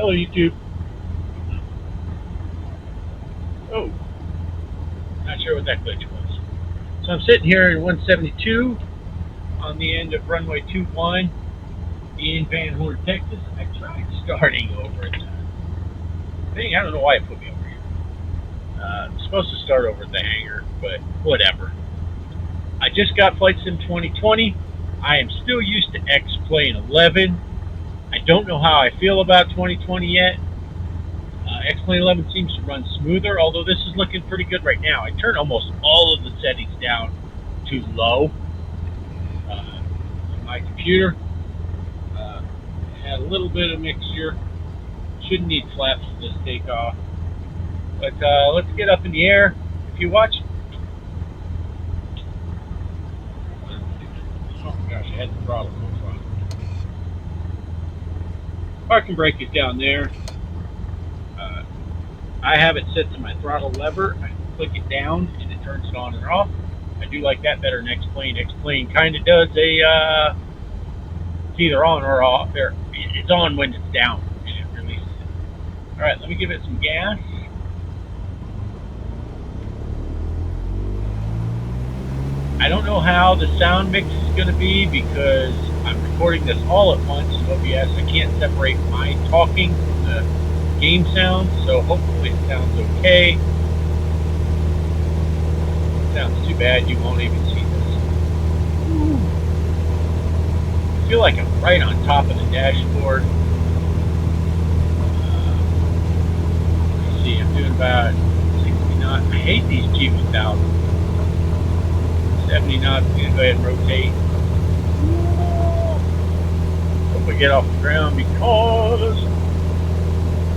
Hello, YouTube. Oh, not sure what that glitch was. So I'm sitting here in 172 on the end of runway 21 in Van Horn, Texas. I tried starting over at the thing. I don't know why it put me over here. I'm supposed to start over at the hangar, but whatever. I just got Flight Sim 2020. I am still used to X-Plane 11. I don't know how I feel about 2020 yet. X-Plane 11 seems to run smoother, although this is looking pretty good right now. I turned almost all of the settings down to low on my computer. Had a little bit of mixture. Shouldn't need flaps for this takeoff. But let's get up in the air. If you watch... Oh my gosh, I had the throttle so far. Parking brake is down there. I have it set to my throttle lever. I click it down and it turns it on and off. I do like that better than X-Plane. X-Plane kind of does a... it's either on or off. It's on when it's down and it releases it. Alright, let me give it some gas. I don't know how the sound mix is going to be because I'm recording this all at once in OBS. I can't separate my talking from the game sound, so hopefully it sounds okay. If it sounds too bad, you won't even see this. Ooh. I feel like I'm right on top of the dashboard. Let's see, I'm doing about 60 knots. I hate these G1000. 70 knots, I'm going to go ahead and rotate. Hope I get off the ground because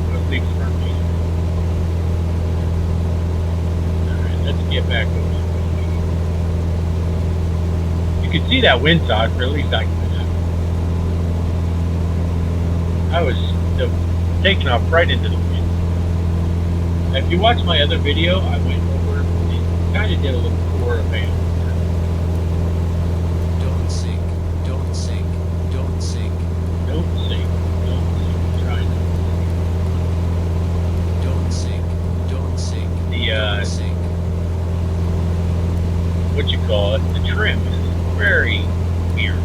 those leaks are me. Alright, let's get back over. You can see that windsock, or at least I can. I was taken off right into the wind. If you watch my other video, I went over and kind of did a little tour of it. Don't sink, don't sink, don't sink. Don't sink, don't sink. Try not to. Don't sink, don't sink. Don't sink. What you call it? The trim is very weird.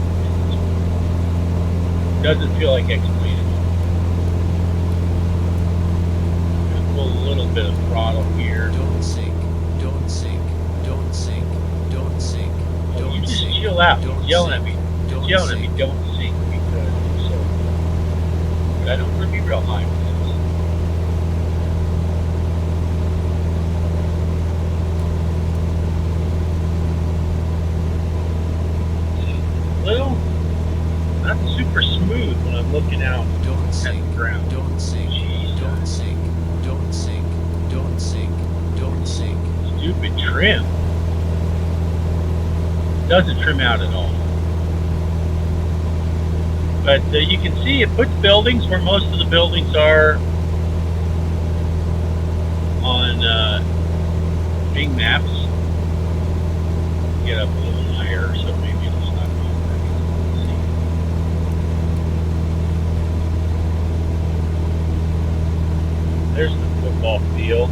It doesn't feel like X-Plane at all. Pull a little bit of throttle here. Don't sink, don't sink, don't sink, don't sink. Oh, you just chill out. He's yelling at me. He's yelling at me. Don't sink because I'm so. But I don't want to be real high with this. Little, not super smooth when I'm looking out Don't sink, at the ground. don't sink, don't sink, don't sink, don't sink, don't sink. Stupid trim. Doesn't trim out at all. But you can see it puts buildings where most of the buildings are on Bing Maps. Get up a little higher, so maybe it'll stop on that. There's the football field.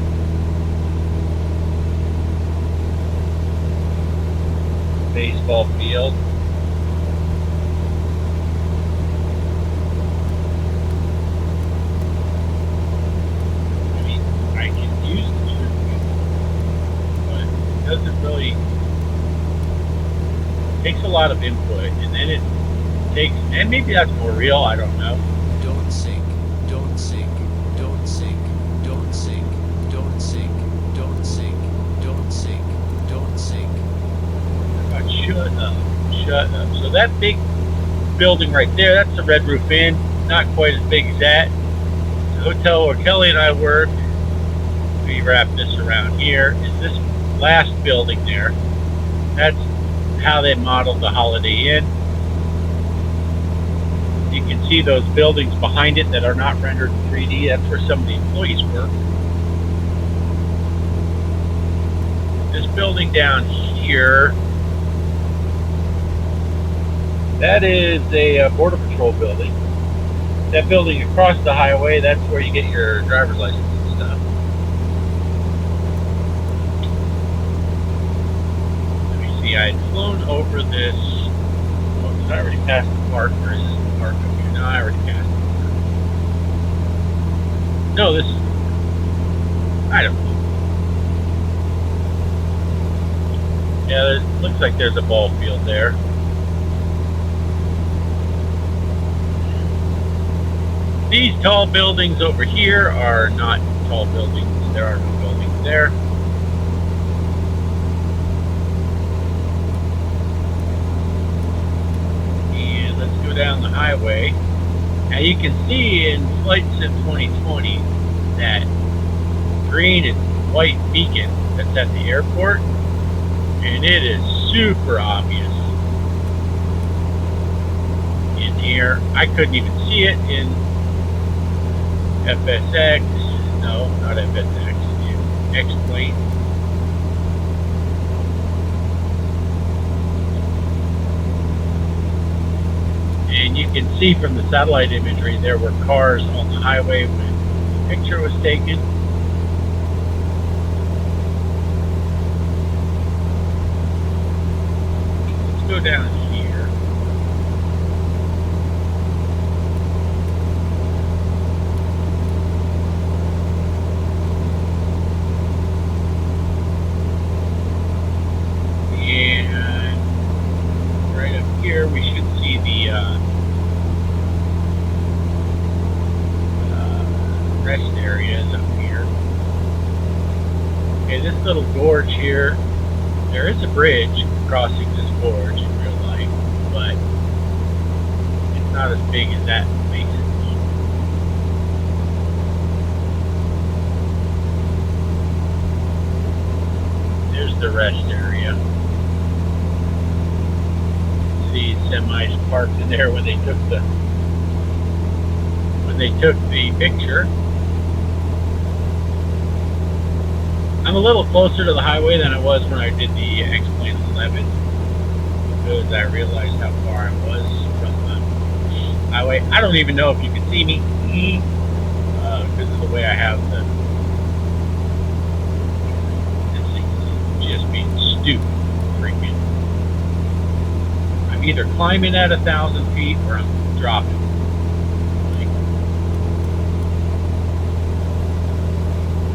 Baseball field. I mean, I can use the trim wheel, but it doesn't really. It takes a lot of input, and then it takes, and maybe that's more real. I don't know. Don't sink, don't sink, don't sink, don't sink, don't sink, don't sink, don't sink, don't sink. Shut up, shut up. So that big building right there, that's the Red Roof Inn. Not quite as big as that. The hotel where Kelly and I work, we wrap this around here, is this last building there. That's how they modeled the Holiday Inn. You can see those buildings behind it that are not rendered in 3D. That's where some of the employees work. This building down here, that is a Border Patrol building. that building across the highway, that's where you get your driver's license and stuff. Let me see, I had flown over this. Oh, did I already pass the park, or is this the park up here? No, I already passed the park. No, this is, I don't know. Yeah, it looks like there's a ball field there. These tall buildings over here are not tall buildings. There are no buildings there. And let's go down the highway. Now you can see in Flight Sim 2020 that green and white beacon that's at the airport, and it is super obvious in here. I couldn't even see it in FSX, no, not FSX, X-Plane. And you can see from the satellite imagery there were cars on the highway when the picture was taken. Let's go down here. And right up here we should see the rest areas up here. Okay, this little gorge here, there is a bridge crossing this gorge in real life, but it's not as big as that makes it look. There's the rest area. See semis parked in there when they took the picture. I'm a little closer to the highway than I was when I did the X-Plane 11, because I realized how far I was from the highway. I don't even know if you can see me because of the way I have this thing's just being stupid freaking. I'm either climbing at 1,000 feet or I'm dropping.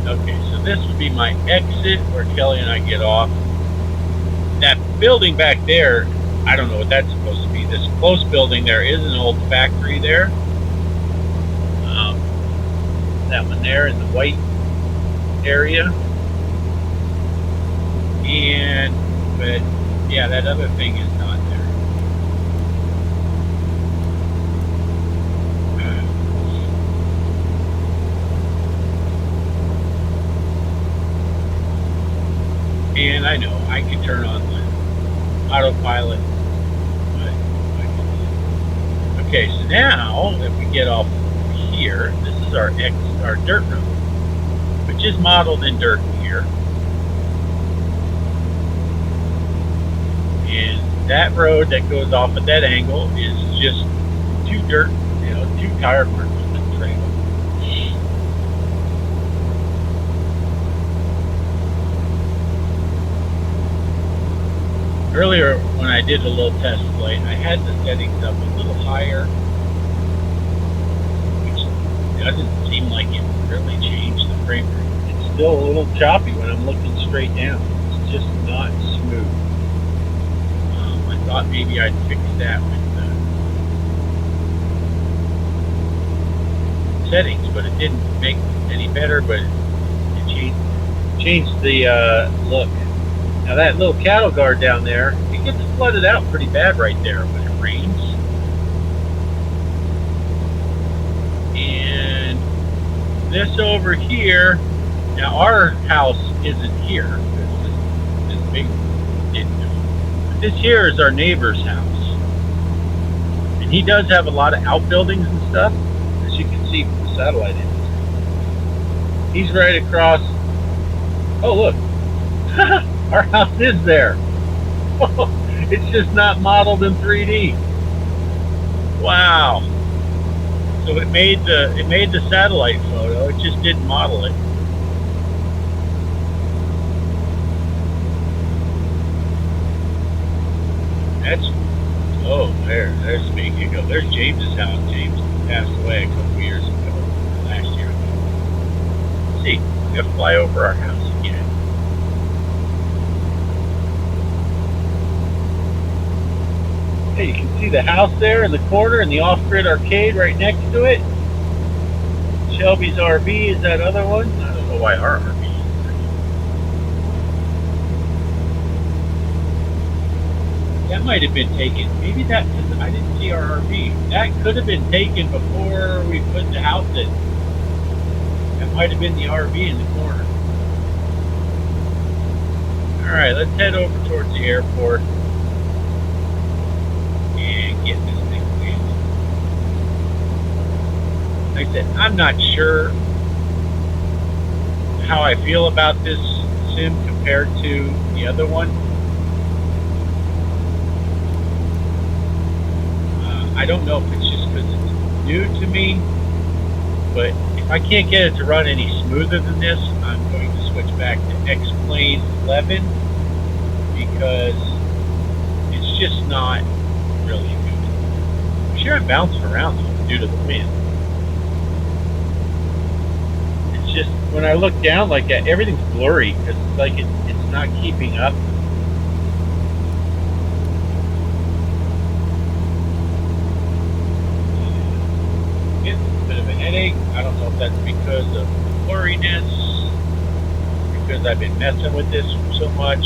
Okay, so this would be my exit where Kelly and I get off. That building back there, I don't know what that's supposed to be. This close building there is an old factory there. That one there in the white area. But yeah, that other thing is not there. And I know I can turn on the autopilot, but okay. So now, if we get off here, this is our dirt road, which is modeled in dirt here, and that road that goes off at that angle is just two tire marks with the trail. Earlier, when I did a little test flight, I had the settings up a little higher, which doesn't seem like it really changed the frame rate. It's still a little choppy when I'm looking straight down. It's just not smooth. I thought maybe I'd fix that with the settings, but it didn't make it any better, but it changed the look. Now that little cattle guard down there, it gets flooded out pretty bad right there when it rains. And this over here, now our house isn't here. This big didn't know. But this here is our neighbor's house. And he does have a lot of outbuildings and stuff, as you can see from the satellite image. He's right across. Oh look. Our house is there. It's just not modeled in 3D. Wow. So it made the satellite photo. It just didn't model it. That's there's speaking ago. There's James's house. James passed away a couple years ago, last year. Let's see, we have to fly over our house again. Hey, you can see the house there in the corner and the off-grid arcade right next to it. Shelby's RV is that other one. I don't know why our RV is there. That might have been taken. Maybe that, because I didn't see our RV. That could have been taken before we put the house in. That might have been the RV in the corner. Alright, let's head over towards the airport and get this thing landed. Like I said, I'm not sure how I feel about this sim compared to the other one. I don't know if it's just because it's new to me, but if I can't get it to run any smoother than this, I'm going to switch back to X-Plane 11 because it's just not really good. I'm sure I'm bouncing around though due to the wind. It's just when I look down like that, everything's blurry because it's like it's not keeping up. Headache. I don't know if that's because of blurriness, because I've been messing with this so much.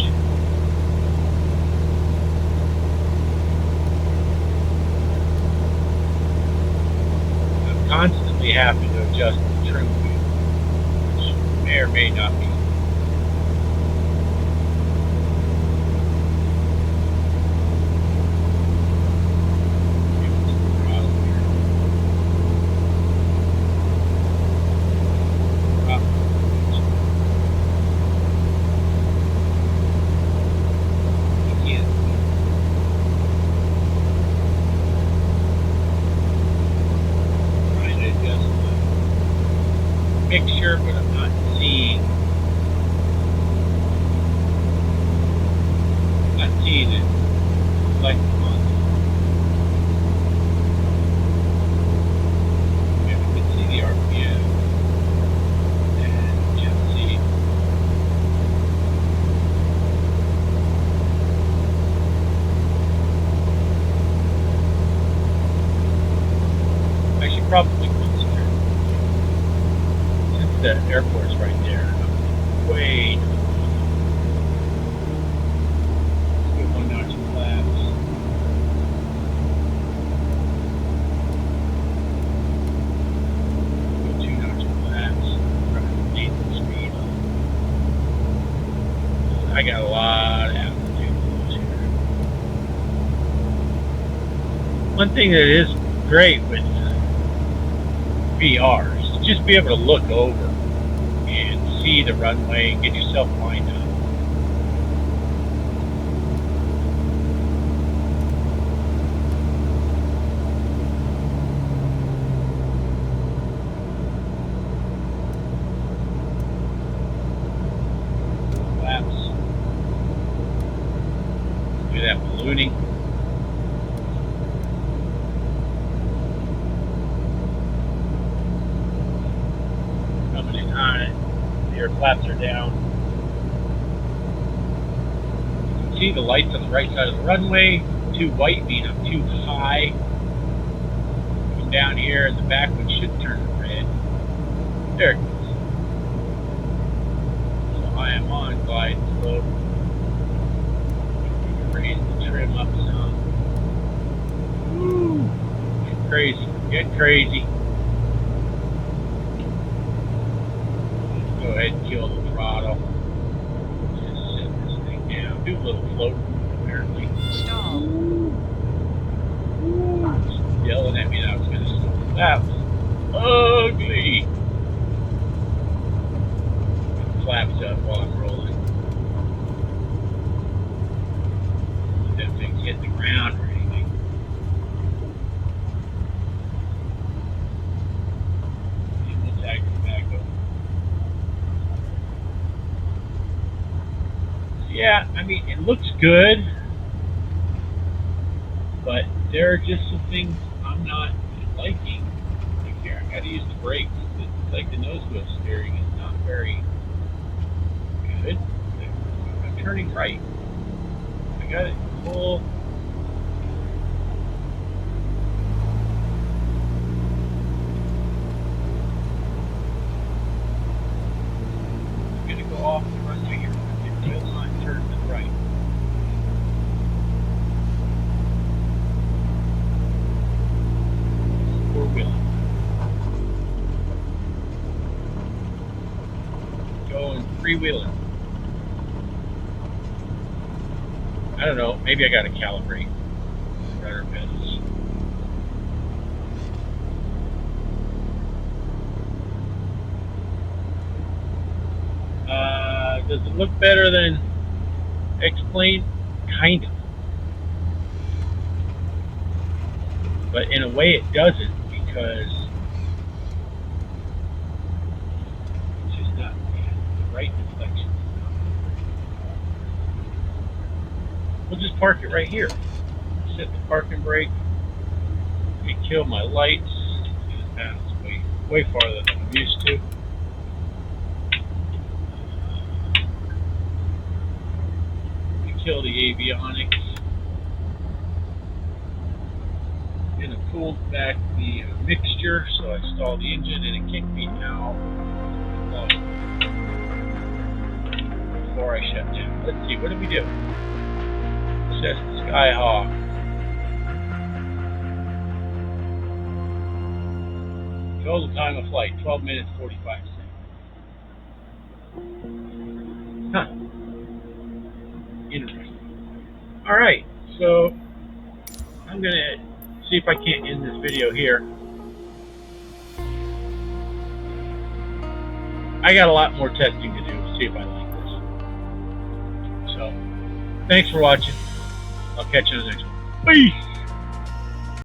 I'm constantly having to adjust the trim wheel, which may or may not be. Picture, but I'm not seeing it like on. Yeah, we can see the RPM and just see. I should probably concentrate. The airport's right there. Way too long. Let's go 1 notch of flaps. Go 2 notch of flaps. Try to lead the speed up. I got a lot of altitude here. One thing that is great with VR is to just be able to look over and see the runway and get yourself lined up. Flaps. Do that ballooning. Coming in high. Your flaps are down. You can see the lights on the right side of the runway. Too white means I'm too high. Come down here and the back one should turn red. There it goes. So I am on glide slope. Raise the trim up some. Woo! Get crazy. Get crazy. Go ahead and kill the throttle. Just set this thing down. Do a little float, apparently. Stall. Just yelling at me that I was going to stop. That was ugly. Flaps up while I'm rolling. Them things hit the ground or anything. Yeah, I mean, it looks good, but there are just some things I'm not liking. Like here, I gotta use the brakes. It's like the nose wheel steering is not very good. I'm turning right. I got it full. I'm gonna go off the runway here. Get wheel on, turn to the right. Four wheeling. Going freewheeling. I don't know. Maybe I gotta calibrate rudder pedals. Does it look better than X-Plane? Kind of. But in a way it doesn't because it's just not the right deflection. We'll just park it right here. Set the parking brake. It kill my lights. This pass way farther than I'm used to. Kill the avionics. And it pulled back the mixture, so I stalled the engine and it kicked me out before I shut down. Let's see, what did we do? Assess the Skyhawk. Total time of flight, 12 minutes, 45 seconds. Huh. Interesting. Alright, so I'm going to see if I can't end this video here. I got a lot more testing to do to see if I like this. So, thanks for watching. I'll catch you on the next one. Peace!